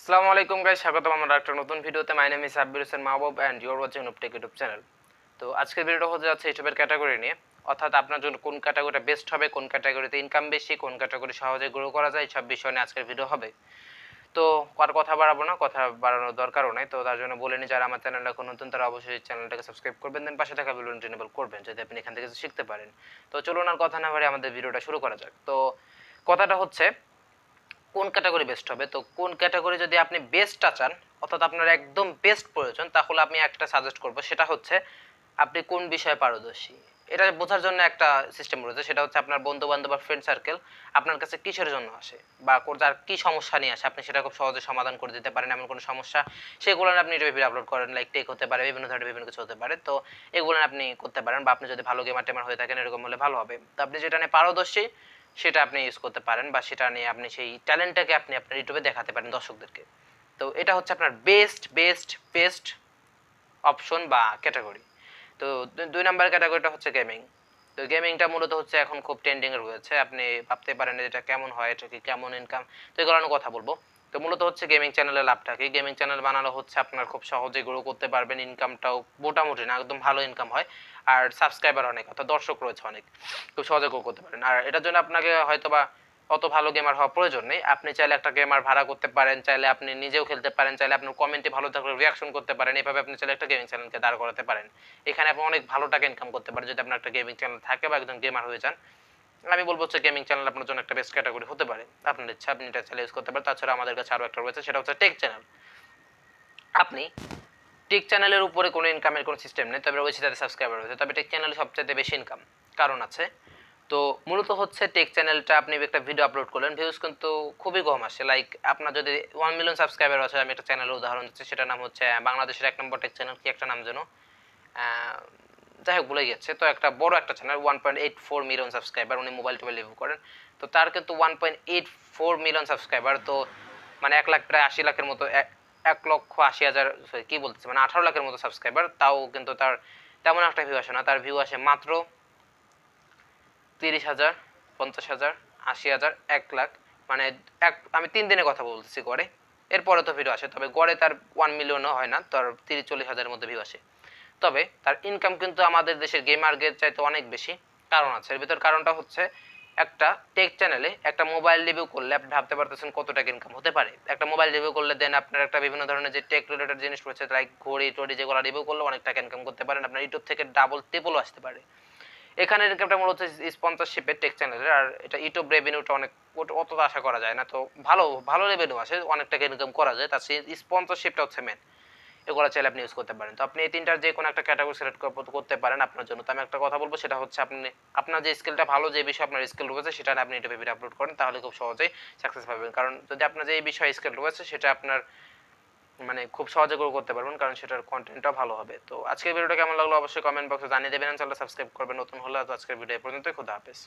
আসসালামু আলাইকুম গাইস, স্বাগতম আমার একটা নতুন ভিডিওতে। My name is Sabbir Hossain Mahbub and you are watching Noobtech YouTube channel. তো আজকের ভিডিওটা হতে যাচ্ছে ইউটিউবের ক্যাটাগরি নিয়ে, অর্থাৎ আপনার জন্য কোন ক্যাটাগরিটা বেস্ট হবে, কোন ক্যাটাগরিতে ইনকাম বেশি, কোন ক্যাটাগরি সহজে গ্রো করা যায়, সব বিষয় নিয়ে আজকের ভিডিও হবে। তো আর কথা বাড়াবো না, কথা বাড়ানোর দরকারও নেই। তো তার জন্য বলে নিই, যারা আমার চ্যানেলটা এখন নতুন তারা অবশ্যই চ্যানেলটাকে সাবস্ক্রাইব করবেন, দেন পাশে থাকা বেল আইকনটি এনেবল করবেন যাতে আপনি এখান থেকে কিছু শিখতে পারেন। তো চলুন আর কথা না বাড়িয়ে আমাদের ভিডিওটা শুরু করা যাক। তো কথাটা হচ্ছে কোন ক্যাটাগরি বেস্ট হবে। তো কোন ক্যাটাগরি যদি আপনি বেস্টটা চান, অর্থাৎ আপনার একদম বেস্ট প্রয়োজন, তাহলে আমি একটা সাজেস্ট করব, সেটা হচ্ছে আপনি কোন বিষয়ে পারদর্শী। এটা বোঝার জন্য একটা সিস্টেম রয়েছে, সেটা হচ্ছে আপনার বন্ধু বান্ধব বা ফ্রেন্ড সার্কেল আপনার কাছে কিসের জন্য আসে বা যার কী সমস্যা নিয়ে আসে, আপনি সেটা খুব সহজে সমাধান করে দিতে পারেন। এমন কোনো সমস্যা সেগুলো আপনি ইউটিউবে আপলোড করেন, লাইক টেক হতে পারে, বিভিন্ন ধরনের বিভিন্ন কিছু হতে পারে। তো এগুলো আপনি করতে পারেন, বা আপনি যদি ভালো গেমার টেমার হয়ে থাকেন এরকম হলে ভালো হবে। তো আপনি যেটা নিয়ে পারদর্শী সেটা আপনি ইউজ করতে পারেন, বা সেটা নিয়ে আপনি সেই ট্যালেন্টটাকে আপনি আপনার ইউটিউবে দেখাতে পারেন দর্শকদেরকে। তো এটা হচ্ছে আপনার বেস্ট বেস্ট বেস্ট অপশন বা ক্যাটাগরি। তো 2 নম্বর ক্যাটাগরিটা হচ্ছে গেমিং। তো গেমিংটা মূলত হচ্ছে এখন খুব ট্রেন্ডিংয়ে রয়েছে। আপনি ভাবতে পারেন এটা কেমন হয়, এটা কি কেমন ইনকাম, তো এগুলো নিয়ে কথা বলবো। তো মূলত হচ্ছে গেমিং চ্যানেলের লাভটা কি, গেমিং চ্যানেল বানানো হচ্ছে আপনার খুব সহজে গ্রো করতে পারবেন, ইনকামটাও মোটামুটি না একদম ভালো ইনকাম হয়, আর সাবস্ক্রাইবার অনেক, অর্থাৎ দর্শক রয়েছে অনেক, খুব সহজে গ্রো করতে পারেন। আর এটার জন্য আপনাকে হয়তোবা অত ভালো গেমার হওয়া প্রয়োজন নেই। আপনি চাইলে একটা গেমার ভাড়া করতে পারেন, চাইলে আপনি নিজেও খেলতে পারেন, চাইলে আপনার কমেন্টে ভালো থাকলে রিয়াকশন করতে পারেন। এভাবে আপনি চাইলে একটা গেমিং চ্যানেলকে দাঁড় করাতে পারেন। এখানে আপনি অনেক ভালো টাকা ইনকাম করতে পারেন যদি আপনার একটা গেমিং চ্যানেল থাকে বা একজন গেমার হয়ে যান। আমি বলবো হচ্ছে গেমিং চ্যানেল আপনার জন্য একটা বেস্ট ক্যাটাগরি হতে পারে। আপনার ইচ্ছা, আপনি এটা চ্যালেঞ্জ করতে পারেন। তাছাড়া আমাদের কাছে আরও একটা রয়েছে, সেটা হচ্ছে টেক চ্যানেল। আপনি টেক চ্যানেলের উপরে কোনো ইনকামের কোনো সিস্টেম নেই, তবে রয়েছে তাদের সাবস্ক্রাইবার রয়েছে, তবে টেক চ্যানেলে সবচেয়ে বেশি ইনকাম কারণ আছে। তো মূলত হচ্ছে টেক চ্যানেলটা আপনি একটা ভিডিও আপলোড করলেন, ভিউজ কিন্তু খুবই কম আসে। লাইক আপনার যদি 1 মিলিয়ন সাবস্ক্রাইবার আছে, আমি একটা চ্যানেলের উদাহরণ দিচ্ছি, সেটার নাম হচ্ছে বাংলাদেশের 1 নম্বর টেক চ্যানেল, কি একটা নাম যেন, যাই হোক ভুলে গেছে। তো একটা বড় একটা চ্যানেল, 1.84 মিলিয়ন সাবস্ক্রাইবার, উনি মোবাইল টোবাইল রিভিউ করেন। তো তার কিন্তু 1.84 মিলিয়ন সাবস্ক্রাইবার, তো মানে 1 লাখ, প্রায় 80 লাখের মতো, 1,80,000, সরি কী বলতেছে, মানে 18 লাখের মতো সাবস্ক্রাইবার। তাও কিন্তু তার তেমন একটা ভিউ আসে না, তার ভিউ আসে মাত্র 30,000, 50,000, 80,000, 1 লাখ। মানে আমি 3 দিনে কথা বলতেছি গড়ে, এরপরে তো ভিডিও আসে, তবে গড়ে তার 1 মিলিয়নও হয় না, তার 30-40 হাজারের মধ্যে ভিউ আসে। তবে তার ইনকাম কিন্তু আমাদের দেশের গেমারদের চাইতে অনেক বেশি। কারণ আছে এর ভিতর, কারণটা হচ্ছে একটা টেক চ্যানেলে একটা মোবাইল রিভিউ করলে আপনি ভাবতে পারতেছেন কত টাকা ইনকাম হতে পারে। একটা মোবাইল রিভিউ করলে দেন আপনার একটা বিভিন্ন ধরনের যে টেক রিলেটেড জিনিস রয়েছে, লাইক ঘড়ি টড়ি, যেগুলো রিভিউ করলে অনেক টাকা ইনকাম করতে পারেন, আপনার ইউটিউব থেকে ডাবল ট্রিপলও আসতে পারে। এখানে ইনকামটা মূলত স্পন্সরশিপের টেক চ্যানেলের, আর এটা ইউটিউব রেভিনিউটা অনেক অত আশা করা যায় না। তো ভালো ভালো রেভিনিউ আসে, অনেক টাকা ইনকাম করা যায়, তার স্পন্সরশিপটা হচ্ছে মেন। এগুলো চাইলে আপনি ইউজ করতে পারেন। তো আপনি এই তিনটার যে কোনো একটা ক্যাটাগরি সিলেক্ট করতে পারেন আপনার জন্য। তো আমি একটা কথা বলবো, সেটা হচ্ছে আপনি আপনার যে স্কিলটা ভালো, যে বিষয়ে আপনার স্কিল রয়েছে, সেটা আপনি ইউটিউবে ভিডিও আপলোড করেন, তাহলে খুব সহজেই সাকসেস পাবেন। কারণ যদি আপনার যে এই বিষয়ে স্কিল রয়েছে সেটা আপনার মানে খুব সহজে গ্রো করতে পারবেন, কারণ সেটার কন্টেন্টটা ভালো হবে। তো আজকের ভিডিওটা কেমন লাগলো অবশ্যই কমেন্ট বক্সে জানিয়ে দেবেন, চ্যানেলটা সাবস্ক্রাইব করবেন নতুন হলে। তো আজকের ভিডিও পর্যন্তই, খুদা হাফেজ।